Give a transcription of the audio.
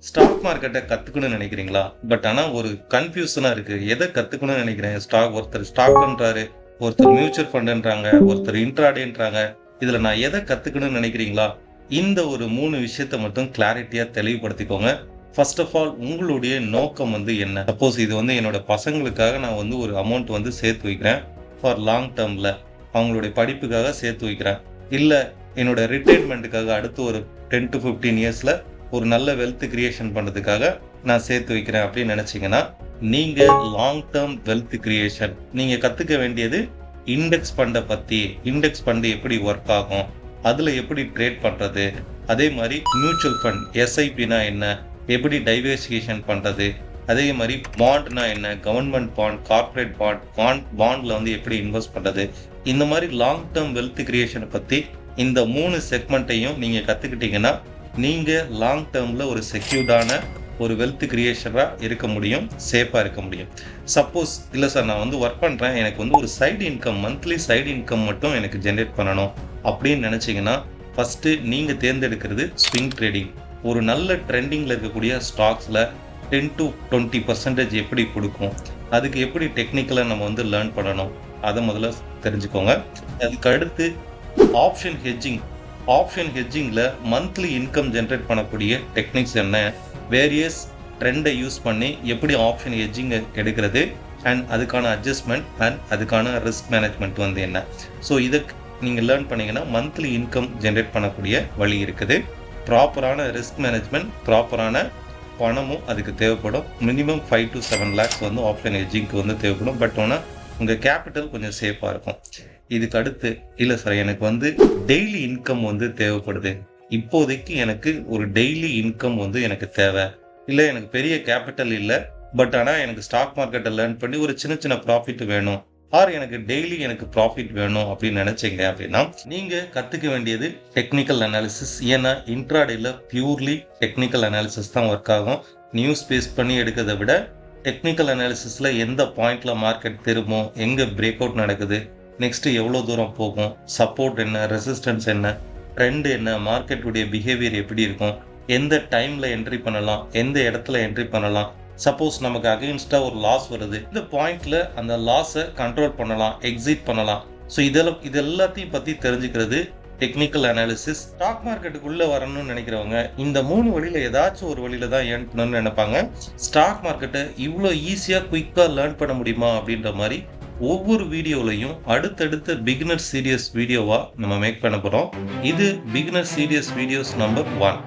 Stock மார்க்கெட்டை கத்துக்கணும்னு நினைக்கிறீங்களா? பட் ஆனா ஒரு கன்ஃபியூஷனா இருக்கு. எதை கத்துக்கணும்னு நினைக்கிறேன்? ஒருத்தர் ஸ்டாக்ன்றாரு, ஒருத்தர் மியூச்சுவல் ஃபண்டுன்றாங்க, ஒருத்தர் இன்ட்ராடேன்றாங்க. இதுல நான் எதை கத்துக்கணும்னு நினைக்கிறீங்களா? இந்த ஒரு 3 விஷயத்த மட்டும் கிளாரிட்டியா தெளிவுபடுத்திக்கோங்க. ஃபர்ஸ்ட் ஆஃப் ஆல் உங்களுடைய நோக்கம் என்ன? சப்போஸ் இது என்னோட பசங்களுக்காக நான் ஒரு அமௌண்ட் சேர்த்து வைக்கிறேன். ஃபார் லாங் டேர்ம்ல அவங்களுடைய படிப்புக்காக சேர்த்து வைக்கிறேன். இல்ல என்னோட ரிட்டையர்மெண்ட்டுக்காக அடுத்து ஒரு 10 to 15 இயர்ஸ்ல ஒரு நல்ல வெல்த் கிரியேஷன் பண்ணுறதுக்காக நான் சேர்த்து வைக்கிறேன் அப்படின்னு நினச்சிங்கன்னா, நீங்கள் லாங் டேர்ம் வெல்த் கிரியேஷன் நீங்கள் கற்றுக்க வேண்டியது இண்டெக்ஸ் ஃபண்டை பற்றி. இண்டெக்ஸ் ஃபண்டு எப்படி ஒர்க் ஆகும், அதில் எப்படி ட்ரேட் பண்ணுறது, அதே மாதிரி மியூச்சுவல் ஃபண்ட் எஸ்ஐபினா என்ன, எப்படி டைவர்சிஃபிகேஷன் பண்ணுறது, அதே மாதிரி பாண்ட்னா என்ன, கவர்மெண்ட் பாண்ட், கார்ப்பரேட் பாண்டில் எப்படி இன்வெஸ்ட் பண்ணுறது, இந்த மாதிரி லாங் டேர்ம் வெல்த் கிரியேஷனை பற்றி இந்த 3 செக்மெண்ட்டையும் நீங்கள் கற்றுக்கிட்டீங்கன்னா நீங்கள் லாங் டேர்மில் ஒரு செக்யூர்டான ஒரு வெல்த் கிரியேஷனாக இருக்க முடியும், சேஃபாக இருக்க முடியும். சப்போஸ் இல்லை சார் நான் ஒர்க் பண்ணுறேன், எனக்கு ஒரு side income, monthly side income மட்டும் எனக்கு ஜென்ரேட் பண்ணணும் அப்படின்னு நினச்சிங்கன்னா, ஃபஸ்ட்டு நீங்கள் தேர்ந்தெடுக்கிறது ஸ்விங் ட்ரேடிங். ஒரு நல்ல ட்ரெண்டிங்கில் இருக்கக்கூடிய ஸ்டாக்ஸில் 10 to 20% எப்படி கொடுக்கும், அதுக்கு எப்படி டெக்னிக்கலாக நம்ம லேர்ன் பண்ணணும், அதை முதல்ல தெரிஞ்சுக்கோங்க. அதுக்கு அடுத்து ஆப்ஷன் ஹெட்ஜிங்கில் மந்த்லி இன்கம் ஜென்ரேட் பண்ணக்கூடிய டெக்னிக்ஸ் என்ன, வேரியஸ் ட்ரெண்டை யூஸ் பண்ணி எப்படி ஆப்ஷன் ஹெட்ஜிங் எடுக்கிறது, அண்ட் அதுக்கான அட்ஜஸ்ட்மெண்ட் அண்ட் அதுக்கான ரிஸ்க் மேனேஜ்மெண்ட் என்ன. ஸோ இதை நீங்கள் லேர்ன் பண்ணிங்கன்னா மந்த்லி இன்கம் ஜென்ரேட் பண்ணக்கூடிய வழி இருக்குது. ப்ராப்பரான ரிஸ்க் மேனேஜ்மெண்ட், ப்ராப்பரான பணமும் அதுக்கு தேவைப்படும். மினிமம் 5 to 7 lakhs ஆப்ஷன் ஹெட்ஜிங்க்கு தேவைப்படும். பட் ஆனால் உங்கள் கேபிட்டல் கொஞ்சம் சேஃபாக இருக்கும். இதுக்கு அடுத்து இல்லை சார் எனக்கு டெய்லி இன்கம் தேவைப்படுது, இப்போதைக்கு எனக்கு ஒரு டெய்லி இன்கம் எனக்கு தேவை, இல்லை எனக்கு பெரிய கேபிட்டல் இல்லை, பட் ஆனால் எனக்கு ஸ்டாக் மார்க்கெட்டை லேர்ன் பண்ணி ஒரு சின்ன ப்ராஃபிட் வேணும், ஆர் எனக்கு டெய்லி எனக்கு ப்ராஃபிட் வேணும் அப்படின்னு நினைச்சீங்க அப்படின்னா நீங்கள் கற்றுக்க வேண்டியது டெக்னிக்கல் அனாலிசிஸ். ஏன்னா இன்ட்ராடேல பியூர்லி டெக்னிக்கல் அனாலிசிஸ் தான் ஒர்க் ஆகும். நியூஸ் பேஸ் பண்ணி எடுக்கிறத விட டெக்னிக்கல் அனாலிசிஸில் எந்த பாயிண்டில் மார்க்கெட் திரும்பும், எங்கே பிரேக் அவுட் நடக்குது, நெக்ஸ்ட்டு எவ்வளோ தூரம் போகும், சப்போர்ட் என்ன, ரெசிஸ்டன்ஸ் என்ன, ட்ரெண்ட் என்ன, மார்க்கெட்டுடைய பிஹேவியர் எப்படி இருக்கும், எந்த டைமில் என்ட்ரி பண்ணலாம், எந்த இடத்துல என்ட்ரி பண்ணலாம், சப்போஸ் நமக்கு அகெயின்ஸ்டாக ஒரு லாஸ் வருது, இந்த பாயிண்டில் அந்த லாஸை கண்ட்ரோல் பண்ணலாம், எக்ஸிட் பண்ணலாம். ஸோ இது எல்லாத்தையும் பற்றி தெரிஞ்சுக்கிறது டெக்னிக்கல் அனாலிசிஸ். ஸ்டாக் மார்க்கெட்டுக்குள்ளே வரணும்னு நினைக்கிறவங்க இந்த 3 வழியில் ஏதாச்சும் ஒரு வழியில் தான் ஏர்ன் பண்ணணும்னு நினைப்பாங்க. ஸ்டாக் மார்க்கெட்டை இவ்வளோ ஈஸியாக குயிக்காக லேர்ன் பண்ண முடியுமா அப்படின்ற மாதிரி ஒவ்வொரு வீடியோலையும் அடுத்தடுத்த பிகினர் சீரியஸ் வீடியோவாக நம்ம மேக் பண்ண போகிறோம். இது பிகினர் சீரியஸ் வீடியோஸ் நம்பர் 1.